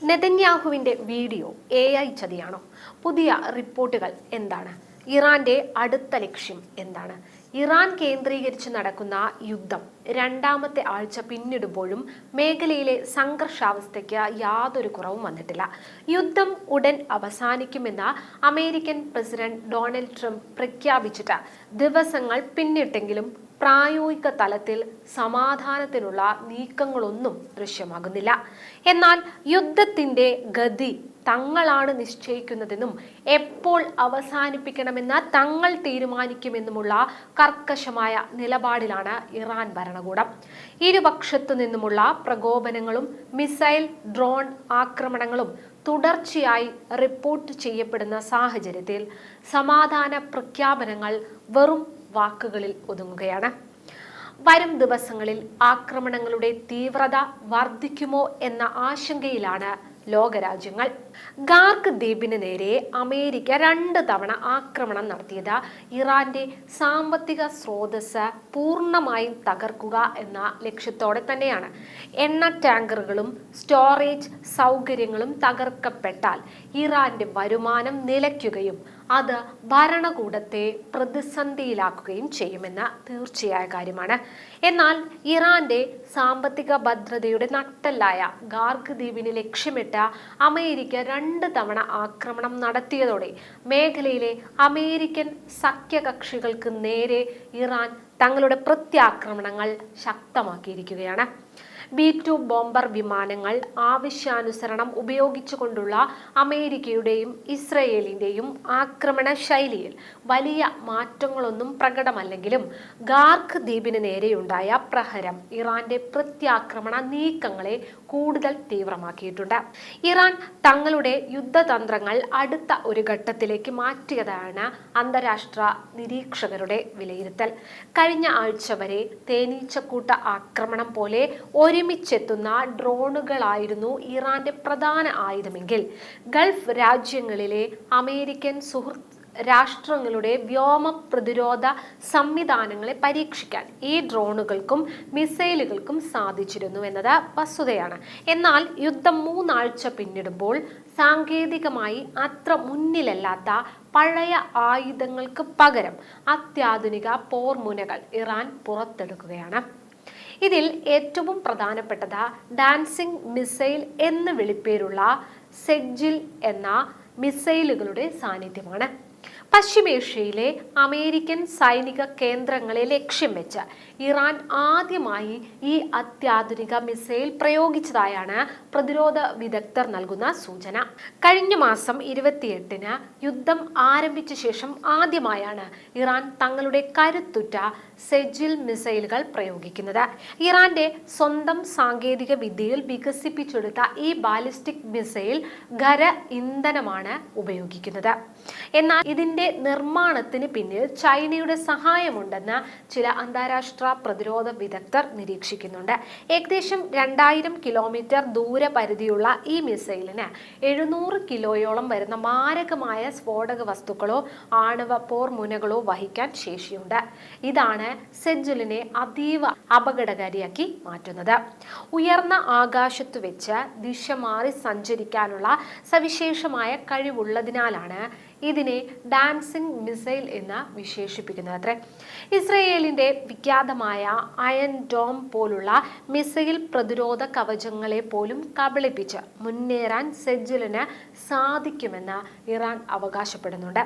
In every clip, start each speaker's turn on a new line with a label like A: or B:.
A: നെതന്യാഹുവിന്റെ video AI ചതിയാണോ? പുതിയ റിപ്പോർട്ടുകൾ എന്താണ്? ഇറാന്റെ അടുത്ത ലക്ഷ്യം എന്താണ്? ഇറാൻ കേന്ദ്രീകരിച്ച് നടക്കുന്ന യുദ്ധം രണ്ടാമത്തെ ആഴ്ച പിന്നിടുമ്പോഴും മേഖലയിലെ സംഘർഷാവസ്ഥയ്ക്ക് യാതൊരു കുറവും വന്നിട്ടില്ല. യുദ്ധം ഉടൻ അവസാനിക്കുമെന്ന് അമേരിക്കൻ പ്രസിഡന്റ് ഡൊണാൾഡ് ട്രംപ് പ്രഖ്യാപിച്ചിട്ട് ദിവസങ്ങൾ പിന്നിട്ടെങ്കിലും പ്രായോഗിക തലത്തിൽ സമാധാനത്തിനുള്ള നീക്കങ്ങളൊന്നും ദൃശ്യമാകുന്നില്ല. എന്നാൽ യുദ്ധത്തിന്റെ ഗതി തങ്ങളാണ് നിശ്ചയിക്കുന്നതെന്നും എപ്പോൾ അവസാനിപ്പിക്കണമെന്ന് തങ്ങൾ തീരുമാനിക്കുമെന്നുമുള്ള കർക്കശമായ നിലപാടിലാണ് ഇറാൻ ഭരണകൂടം. ഇരുപക്ഷത്തു നിന്നുമുള്ള പ്രകോപനങ്ങളും മിസൈൽ ഡ്രോൺ ആക്രമണങ്ങളും തുടർച്ചയായി റിപ്പോർട്ട് ചെയ്യപ്പെടുന്ന സാഹചര്യത്തിൽ സമാധാന പ്രഖ്യാപനങ്ങൾ വെറും വാക്കുകളിൽ ഒതുങ്ങുകയാണ്. വരും ദിവസങ്ങളിൽ ആക്രമണങ്ങളുടെ തീവ്രത വർദ്ധിക്കുമോ എന്ന ആശങ്കയിലാണ് ലോകരാജ്യങ്ങൾ. ഗാർക്ക് ദ്വീപിന് നേരെ അമേരിക്ക 2 തവണ ആക്രമണം നടത്തിയത് ഇറാന്റെ സാമ്പത്തിക സ്രോതസ് പൂർണ്ണമായും തകർക്കുക എന്ന ലക്ഷ്യത്തോടെ തന്നെയാണ്. എണ്ണ ടാങ്കറുകളും സ്റ്റോറേജ് സൗകര്യങ്ങളും തകർക്കപ്പെട്ടാൽ ഇറാന്റെ വരുമാനം നിലയ്ക്കുകയും അത് ഭരണകൂടത്തെ പ്രതിസന്ധിയിലാക്കുകയും ചെയ്യുമെന്ന് തീർച്ചയായ കാര്യമാണ്. എന്നാൽ ഇറാന്റെ സാമ്പത്തിക ഭദ്രതയുടെ നട്ടെല്ലായ ഗാർക്ക് ദ്വീപിനെ ലക്ഷ്യമിട്ട് അമേരിക്ക 2 തവണ ആക്രമണം നടത്തിയതോടെ മേഖലയിലെ അമേരിക്കൻ സഖ്യകക്ഷികൾക്ക് നേരെ ഇറാൻ തങ്ങളുടെ പ്രത്യാക്രമണങ്ങൾ ശക്തമാക്കിയിരിക്കുകയാണ്. B-2 ബോംബർ വിമാനങ്ങൾ ആവശ്യാനുസരണം ഉപയോഗിച്ചുകൊണ്ടുള്ള അമേരിക്കയുടെയും ഇസ്രയേലിന്റെയും ആക്രമണ ശൈലിയിൽ വലിയ മാറ്റങ്ങളൊന്നും പ്രകടമല്ലെങ്കിലും ഗാർക്ക് ദ്വീപിന് നേരെയുണ്ടായ പ്രഹരം ഇറാന്റെ പ്രത്യാക്രമണ നീക്കങ്ങളെ കൂടുതൽ തീവ്രമാക്കിയിട്ടുണ്ട്. ഇറാൻ തങ്ങളുടെ യുദ്ധതന്ത്രങ്ങൾ അടുത്ത ഒരു ഘട്ടത്തിലേക്ക് മാറ്റിയതാണ് അന്താരാഷ്ട്ര നിരീക്ഷകരുടെ വിലയിരുത്തൽ. കഴിഞ്ഞ ആഴ്ച വരെ തേനീച്ചക്കൂട്ട ആക്രമണം പോലെ ഒരുമിച്ചെത്തുന്ന ഡ്രോണുകളായിരുന്നു ഇറാന്റെ പ്രധാന ആയുധമെങ്കിൽ ഗൾഫ് രാജ്യങ്ങളിലെ അമേരിക്കൻ സുഹൃത്ത് രാഷ്ട്രങ്ങളുടെ വ്യോമ പ്രതിരോധ സംവിധാനങ്ങളെ പരീക്ഷിക്കാൻ ഈ ഡ്രോണുകൾക്കും മിസൈലുകൾക്കും സാധിച്ചിരുന്നു എന്നത് വസ്തുതയാണ്. എന്നാൽ യുദ്ധം 3 ആഴ്ച പിന്നിടുമ്പോൾ സാങ്കേതികമായി അത്ര മുന്നിലല്ലാത്ത പഴയ ആയുധങ്ങൾക്ക് പകരം അത്യാധുനിക പോർമുനകൾ ഇറാൻ പുറത്തെടുക്കുകയാണ്. ഇതിൽ ഏറ്റവും പ്രധാനപ്പെട്ടത് ഡാൻസിംഗ് മിസൈൽ എന്ന് വിളിപ്പേരുള്ള സെഡ്ജിൽ എന്ന മിസൈലുകളുടെ സാന്നിധ്യമാണ്. പശ്ചിമേഷ്യയിലെ അമേരിക്കൻ സൈനിക കേന്ദ്രങ്ങളെ ലക്ഷ്യം വെച്ച് ഇറാൻ ആദ്യമായി ഈ അത്യാധുനിക മിസൈൽ പ്രയോഗിച്ചതായാണ് പ്രതിരോധ വിദഗ്ധർ നൽകുന്ന സൂചന. കഴിഞ്ഞ മാസം 28-ന് യുദ്ധം ആരംഭിച്ച ശേഷം ആദ്യമായാണ് ഇറാൻ തങ്ങളുടെ കരുത്തുറ്റ സെഡ്ജിൽ മിസൈലുകൾ പ്രയോഗിക്കുന്നത്. ഇറാന്റെ സ്വന്തം സാങ്കേതിക വിദ്യയിൽ വികസിപ്പിച്ചെടുത്ത ഈ ബാലിസ്റ്റിക് മിസൈൽ ഖര ഇന്ധനമാണ് ഉപയോഗിക്കുന്നത്. എന്നാൽ ഇതിന്റെ നിർമ്മാണത്തിന് പിന്നിൽ ചൈനയുടെ സഹായമുണ്ടെന്ന് ചില അന്താരാഷ്ട്ര പ്രതിരോധ വിദഗ്ധർ നിരീക്ഷിക്കുന്നുണ്ട്. ഏകദേശം 2000 കിലോമീറ്റർ ദൂരപരിധിയുള്ള ഈ മിസൈലിന് 700 കിലോയോളം വരുന്ന മാരകമായ സ്ഫോടക വസ്തുക്കളോ ആണവ പോർമുനകളോ വഹിക്കാൻ ശേഷിയുണ്ട്. ഇതാണ് സെഡ്ജിലിനെ അതീവ അപകടകാരിയാക്കി മാറ്റുന്നത്. ഉയർന്ന ആകാശത്തു വെച്ച് ദിശ മാറി സഞ്ചരിക്കാനുള്ള സവിശേഷമായ കഴിവുള്ളതിനാലാണ് ഇതിനെ ഡാൻസിംഗ് മിസൈൽ എന്ന് വിശേഷിപ്പിക്കുന്നത് അത്രേ. ഇസ്രയേലിന്റെ വിഖ്യാതമായ അയൺ ഡോം പോലുള്ള മിസൈൽ പ്രതിരോധ കവചങ്ങളെ പോലും കബളിപ്പിച്ച് മുന്നേറാൻ സെഡ്ജിലിന് സാധിക്കുമെന്ന് ഇറാൻ അവകാശപ്പെടുന്നുണ്ട്.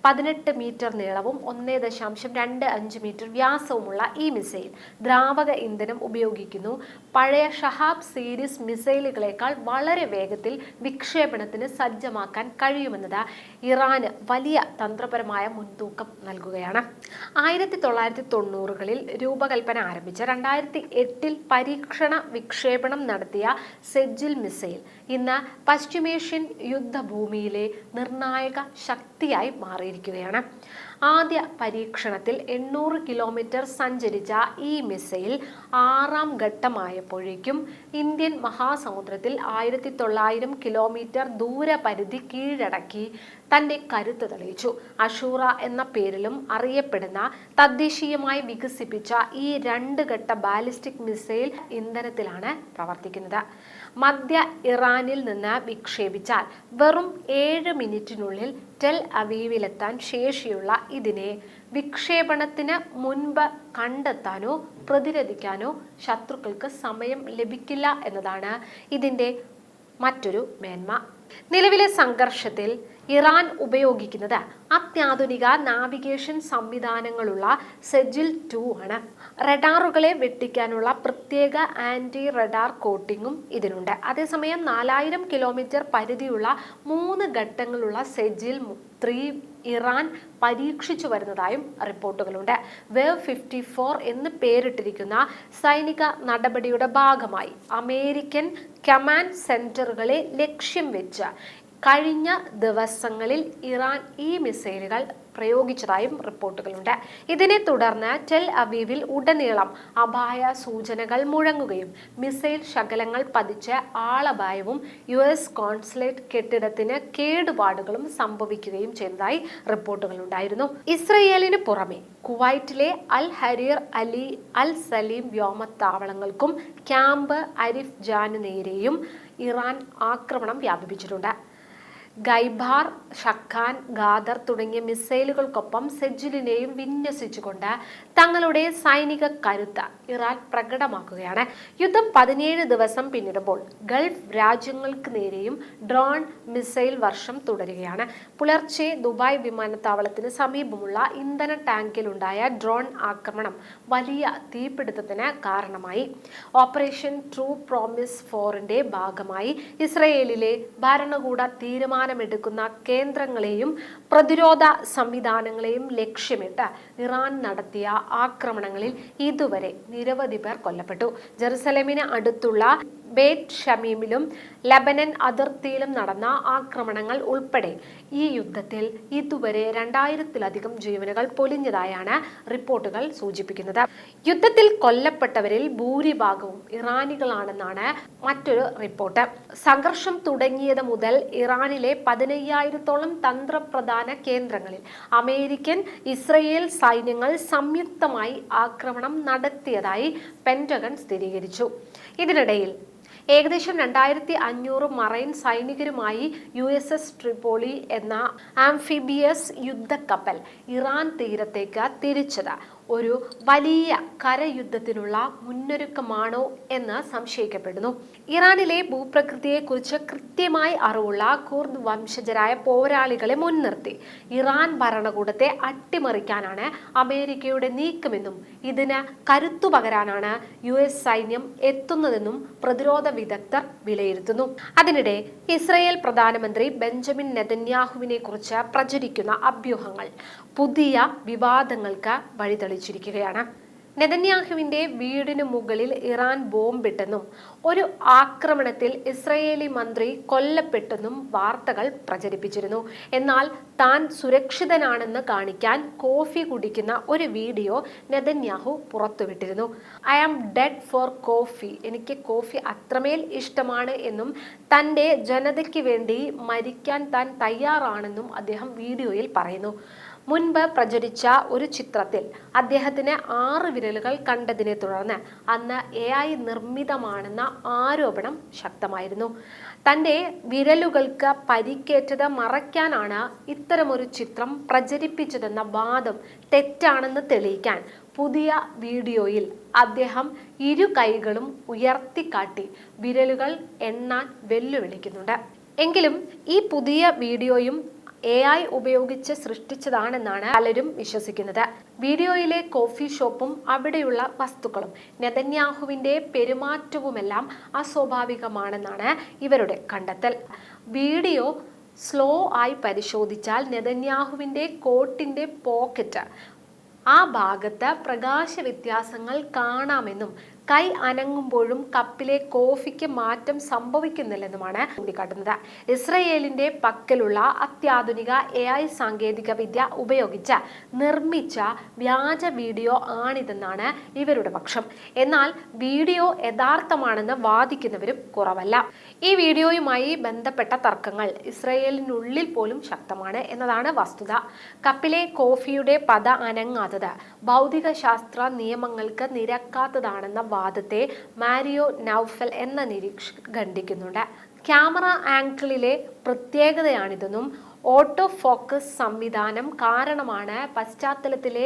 A: 18 മീറ്റർ നീളവും 1.25 മീറ്റർ വ്യാസവുമുള്ള ഈ മിസൈൽ ദ്രാവക ഇന്ധനം ഉപയോഗിക്കുന്നു. പഴയ ഷഹാബ് സീരീസ് മിസൈലുകളേക്കാൾ വളരെ വേഗത്തിൽ വിക്ഷേപണത്തിന് സജ്ജമാക്കാൻ കഴിയുമെന്നത് ഇറാന് വലിയ തന്ത്രപരമായ മുൻതൂക്കം നൽകുകയാണ്. 1990-കളിൽ രൂപകൽപ്പന ആരംഭിച്ച 2008-ൽ പരീക്ഷണ വിക്ഷേപണം നടത്തിയ സെഡ്ജിൽ മിസൈൽ ഇന്ന് പശ്ചിമേഷ്യൻ യുദ്ധഭൂമിയിലെ നിർണായക ശക്തിയായി മാറിയിരിക്കുകയാണ്. ആദ്യ പരീക്ഷണത്തിൽ 800 കിലോമീറ്റർ സഞ്ചരിച്ച ഈ മിസൈൽ 6ാം ഘട്ടമായപ്പോഴേക്കും ഇന്ത്യൻ മഹാസമുദ്രത്തിൽ 1900 കിലോമീറ്റർ ദൂരപരിധി കീഴടക്കി തന്റെ കരുത്ത് തെളിയിച്ചു. അഷൂറ എന്ന പേരിലും അറിയപ്പെടുന്ന തദ്ദേശീയമായി വികസിപ്പിച്ച ഈ 2 ഘട്ട ബാലിസ്റ്റിക് മിസൈൽ ഇന്ധനത്തിലാണ് പ്രവർത്തിക്കുന്നത്. മധ്യ ഇറാനിൽ നിന്ന് വിക്ഷേപിച്ചാൽ വെറും 7 മിനിറ്റിനുള്ളിൽ ടെൽ അവീവിലെത്താൻ ശേഷിയുള്ള ഇതിനെ വിക്ഷേപണത്തിന് മുൻപ് കണ്ടെത്താനോ പ്രതിരോധിക്കാനോ ശത്രുക്കൾക്ക് സമയം ലഭിക്കില്ല എന്നതാണ് ഇതിന്റെ മറ്റൊരു മേന്മ. നിലവിലെ സംഘർഷത്തിൽ ഇറാൻ ഉപയോഗിക്കുന്നത് അത്യാധുനിക നാവിഗേഷൻ സംവിധാനങ്ങളുള്ള സെജിൽ 2 ആണ്. റഡാറുകളെ വെട്ടിക്കാനുള്ള പ്രത്യേക ആന്റി റഡാർ കോട്ടിങ്ങും ഇതിനുണ്ട്. അതേസമയം 4000 കിലോമീറ്റർ പരിധിയുള്ള 3 ഘട്ടങ്ങളുള്ള സെജിൽ 3 ഇറാൻ പരീക്ഷിച്ചു വരുന്നതായും റിപ്പോർട്ടുകളുണ്ട്. വേവ് 54 എന്ന് പേരിട്ടിരിക്കുന്ന സൈനിക നടപടിയുടെ ഭാഗമായി അമേരിക്കൻ കമാൻഡ് സെന്ററുകളെ ലക്ഷ്യം വെച്ച് കഴിഞ്ഞ ദിവസങ്ങളിൽ ഇറാൻ ഈ മിസൈലുകൾ പ്രയോഗിച്ചതായും റിപ്പോർട്ടുകളുണ്ട്. ഇതിനെ തുടർന്ന് ടെൽ അവീവിൽ ഉടനീളം അപായ സൂചനകൾ മുഴങ്ങുകയും മിസൈൽ ശകലങ്ങൾ പതിച്ച് ആളപായവും US കോൺസുലേറ്റ് കെട്ടിടത്തിന് കേടുപാടുകളും സംഭവിക്കുകയും ചെയ്തതായി റിപ്പോർട്ടുകളുണ്ടായിരുന്നു. ഇസ്രയേലിന് പുറമെ കുവൈറ്റിലെ അൽ ഹരീർ അലി അൽ സലീം വ്യോമത്താവളങ്ങൾക്കും ക്യാമ്പ് അരിഫ് ജാന് നേരെയും ഇറാൻ ആക്രമണം വ്യാപിപ്പിച്ചിട്ടുണ്ട്. ഗൈബാർ, ഷക്കാൻ, ഗാദർ തുടങ്ങിയ മിസൈലുകൾക്കൊപ്പം സെജിലിനെയും വിന്യസിച്ചുകൊണ്ട് തങ്ങളുടെ സൈനിക കരുത്ത് ഇറാൻ പ്രകടമാക്കുകയാണ്. യുദ്ധം 17 ദിവസം പിന്നിടുമ്പോൾ ഗൾഫ് രാജ്യങ്ങൾക്ക് നേരെയും ഡ്രോൺ മിസൈൽ വർഷം തുടരുകയാണ്. പുലർച്ചെ ദുബായ് വിമാനത്താവളത്തിന് സമീപമുള്ള ഇന്ധന ടാങ്കിലുണ്ടായ ഡ്രോൺ ആക്രമണം വലിയ തീപിടുത്തത്തിന് കാരണമായി. ഓപ്പറേഷൻ ട്രൂ പ്രോമിസ് 4ന്റെ ഭാഗമായി ഇസ്രയേലിലെ ഭരണകൂട തീരുമാനമെടുക്കുന്ന കേന്ദ്രങ്ങളെയും പ്രതിരോധ സംവിധാനങ്ങളെയും ലക്ഷ്യമിട്ട് ഇറാൻ നടത്തിയ ആക്രമണങ്ങളിൽ ഇതുവരെ നിരവധി പേർ കൊല്ലപ്പെട്ടു. ജെറുസലേമിന് അടുത്തുള്ള ബേറ്റ് ഷമീമിലും ലബനൻ അതിർത്തിയിലും നടന്ന ആക്രമണങ്ങൾ ഉൾപ്പെടെ ഈ യുദ്ധത്തിൽ ഇതുവരെ 2000-ലധികം ജീവനുകൾ പൊലിഞ്ഞതായാണ് റിപ്പോർട്ടുകൾ സൂചിപ്പിക്കുന്നത്. യുദ്ധത്തിൽ കൊല്ലപ്പെട്ടവരിൽ ഭൂരിഭാഗവും ഇറാനികളാണെന്നാണ് മറ്റൊരു റിപ്പോർട്ട്. സംഘർഷം തുടങ്ങിയത് മുതൽ ഇറാനിലെ 15,000-ഓളം തന്ത്രപ്രധാന കേന്ദ്രങ്ങളിൽ അമേരിക്കൻ, ഇസ്രയേൽ സൈന്യങ്ങൾ സംയുക്തമായി ആക്രമണം നടത്തിയതായി പെന്റഗൺ സ്ഥിരീകരിച്ചു. ഇതിനിടയിൽ ഏകദേശം 2500 മറൈൻ സൈനികരുമായി USS ട്രിപ്പോളി എന്ന ആംഫിബിയസ് യുദ്ധക്കപ്പൽ ഇറാൻ തീരത്തേക്ക് തിരിച്ചത് ഒരു വലിയ കരയുദ്ധത്തിനുള്ള മുന്നൊരുക്കമാണോ എന്ന് സംശയിക്കപ്പെടുന്നു. ഇറാനിലെ ഭൂപ്രകൃതിയെക്കുറിച്ച് കൃത്യമായി അറിവുള്ള കുർദ് വംശജരായ പോരാളികളെ മുൻനിർത്തി ഇറാൻ ഭരണകൂടത്തെ അട്ടിമറിക്കാനാണ് അമേരിക്കയുടെ നീക്കമെന്നും ഇതിന് കരുത്തു പകരാനാണ് US സൈന്യം എത്തുന്നതെന്നും പ്രതിരോധ വിദഗ്ധർ വിലയിരുത്തുന്നു. അതിനിടെ ഇസ്രയേൽ പ്രധാനമന്ത്രി ബെഞ്ചമിൻ നെതന്യാഹുവിനെ കുറിച്ച് പ്രചരിക്കുന്ന അഭ്യൂഹങ്ങൾ പുതിയ വിവാദങ്ങൾക്ക് വഴിതെളിച്ചിരിക്കുകയാണ്. നെതന്യാഹുവിന്റെ വീടിന് മുകളിൽ ഇറാൻ ബോംബിട്ടെന്നും ഒരു ആക്രമണത്തിൽ ഇസ്രയേലി മന്ത്രി കൊല്ലപ്പെട്ടെന്നും വാർത്തകൾ പ്രചരിപ്പിച്ചിരുന്നു. എന്നാൽ താൻ സുരക്ഷിതനാണെന്ന് കാണിക്കാൻ കോഫി കുടിക്കുന്ന ഒരു വീഡിയോ നെതന്യാഹു പുറത്തുവിട്ടിരുന്നു. I am dead for coffee, എനിക്ക് കോഫി അത്രമേൽ ഇഷ്ടമാണ് എന്നും തൻ്റെ ജനതയ്ക്ക് വേണ്ടി മരിക്കാൻ താൻ തയ്യാറാണെന്നും അദ്ദേഹം വീഡിയോയിൽ പറയുന്നു. മുൻപ് പ്രചരിച്ച ഒരു ചിത്രത്തിൽ അദ്ദേഹത്തിന് 6 വിരലുകൾ കണ്ടതിനെ തുടർന്ന് അന്ന് AI നിർമ്മിതമാണെന്ന ആരോപണം ശക്തമായിരുന്നു. തൻ്റെ വിരലുകൾക്ക് പരിക്കേറ്റത് മറയ്ക്കാനാണ് ഇത്തരമൊരു ചിത്രം പ്രചരിപ്പിച്ചതെന്ന വാദം തെറ്റാണെന്ന് തെളിയിക്കാൻ പുതിയ വീഡിയോയിൽ അദ്ദേഹം 2 കൈകളും ഉയർത്തിക്കാട്ടി വിരലുകൾ എണ്ണാൻ വെല്ലുവിളിക്കുന്നുണ്ട്. എങ്കിലും ഈ പുതിയ വീഡിയോയും AI ഉപയോഗിച്ച് സൃഷ്ടിച്ചതാണെന്നാണ് പലരും വിശ്വസിക്കുന്നത്. വീഡിയോയിലെ കോഫി ഷോപ്പും അവിടെയുള്ള വസ്തുക്കളും നെതന്യാഹുവിന്റെ പെരുമാറ്റവുമെല്ലാം അസ്വാഭാവികമാണെന്നാണ് ഇവരുടെ കണ്ടെത്തൽ. വീഡിയോ സ്ലോ ആയി പരിശോധിച്ചാൽ നെതന്യാഹുവിന്റെ കോട്ടിന്റെ പോക്കറ്റ് ആ ഭാഗത്ത് പ്രകാശ വ്യത്യാസങ്ങൾ കാണാമെന്നും കൈ അനങ്ങുമ്പോഴും കപ്പിലെ കോഫിക്ക് മാറ്റം സംഭവിക്കുന്നില്ലെന്നുമാണ് ചൂണ്ടിക്കാട്ടുന്നത്. ഇസ്രയേലിന്റെ പക്കലുള്ള അത്യാധുനിക AI സാങ്കേതിക വിദ്യ ഉപയോഗിച്ച് നിർമ്മിച്ച വ്യാജ വീഡിയോ ആണിതെന്നാണ് ഇവരുടെ പക്ഷം. എന്നാൽ വീഡിയോ യഥാർത്ഥമാണെന്ന് വാദിക്കുന്നവരും കുറവല്ല. ഈ വീഡിയോയുമായി ബന്ധപ്പെട്ട തർക്കങ്ങൾ ഇസ്രയേലിനുള്ളിൽ പോലും ശക്തമാണ് എന്നതാണ് വസ്തുത. കപ്പിലെ കോഫിയുടെ പത അനങ്ങാത്തത് ഭൗതിക ശാസ്ത്ര നിയമങ്ങൾക്ക് നിരക്കാത്തതാണെന്ന വാദത്തെ മാരിയോ നൌഫൽ എന്ന നിരീക്ഷകൻ ഖണ്ഡിക്കുന്നുണ്ട്. ക്യാമറ ആംഗിളിലെ പ്രത്യേകതയാണിതെന്നും ഓട്ടോ ഫോക്കസ് സംവിധാനം കാരണമാണ് പശ്ചാത്തലത്തിലെ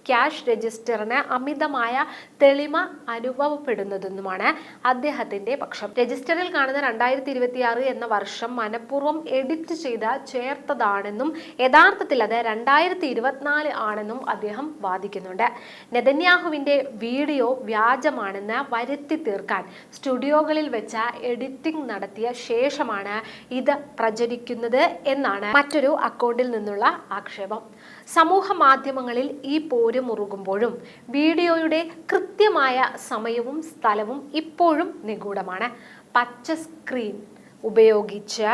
A: ക്യാഷ് രജിസ്റ്ററിന് അമിതമായ തെളിമ അനുഭവപ്പെടുന്നതെന്നുമാണ് അദ്ദേഹത്തിന്റെ പക്ഷം. രജിസ്റ്ററിൽ കാണുന്ന 2026 എന്ന വർഷം മനഃപൂർവ്വം എഡിറ്റ് ചെയ്ത് ചേർത്തതാണെന്നും യഥാർത്ഥത്തിൽ അത് 2024 ആണെന്നും അദ്ദേഹം വാദിക്കുന്നുണ്ട്. നെതന്യാഹുവിന്റെ വീഡിയോ വ്യാജമാണെന്ന് വരുത്തി തീർക്കാൻ സ്റ്റുഡിയോകളിൽ വെച്ച് എഡിറ്റിംഗ് നടത്തിയ ശേഷമാണ് ഇത് പ്രചരിക്കുന്നത് എന്നാണ് മറ്റൊരു അക്കൗണ്ടിൽ നിന്നുള്ള ആക്ഷേപം. സമൂഹ മാധ്യമങ്ങളിൽ ഈ പോര് മുറുകുമ്പോഴും വീഡിയോയുടെ കൃത്യമായ സമയവും സ്ഥലവും ഇപ്പോഴും നിഗൂഢമാണ്. പച്ച സ്ക്രീൻ ഉപയോഗിച്ച്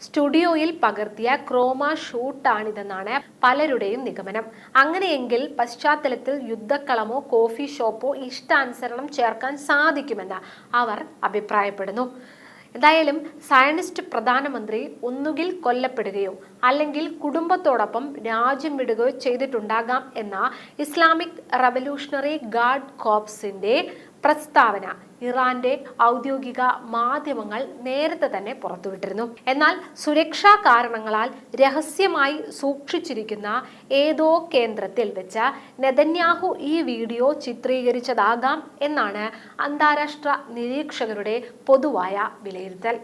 A: സ്റ്റുഡിയോയിൽ പകർത്തിയ ക്രോമ ഷൂട്ടാണിതെന്നാണ് പലരുടെയും നിഗമനം. അങ്ങനെയെങ്കിൽ പശ്ചാത്തലത്തിൽ യുദ്ധക്കളമോ കോഫി ഷോപ്പോ ഇഷ്ടാനുസരണം ചേർക്കാൻ സാധിക്കുമെന്ന് അവർ അഭിപ്രായപ്പെടുന്നു. എന്തായാലും സയനിസ്റ്റ് പ്രധാനമന്ത്രി ഒന്നുകിൽ കൊല്ലപ്പെടുകയോ അല്ലെങ്കിൽ കുടുംബത്തോടൊപ്പം രാജ്യം വിടുകയോ ചെയ്തിട്ടുണ്ടാകാം എന്ന ഇസ്ലാമിക് റവല്യൂഷണറി ഗാർഡ് കോർപ്സിന്റെ പ്രസ്താവന ഇറാന്റെ ഔദ്യോഗിക മാധ്യമങ്ങൾ നേരത്തെ തന്നെ പുറത്തുവിട്ടിരുന്നു. എന്നാൽ സുരക്ഷാ കാരണങ്ങളാൽ രഹസ്യമായി സൂക്ഷിച്ചിരിക്കുന്ന ഏതോ കേന്ദ്രത്തിൽ വെച്ച് നെതന്യാഹു ഈ വീഡിയോ ചിത്രീകരിച്ചതാകാം എന്നാണ് അന്താരാഷ്ട്ര നിരീക്ഷകരുടെ പൊതുവായ വിലയിരുത്തൽ.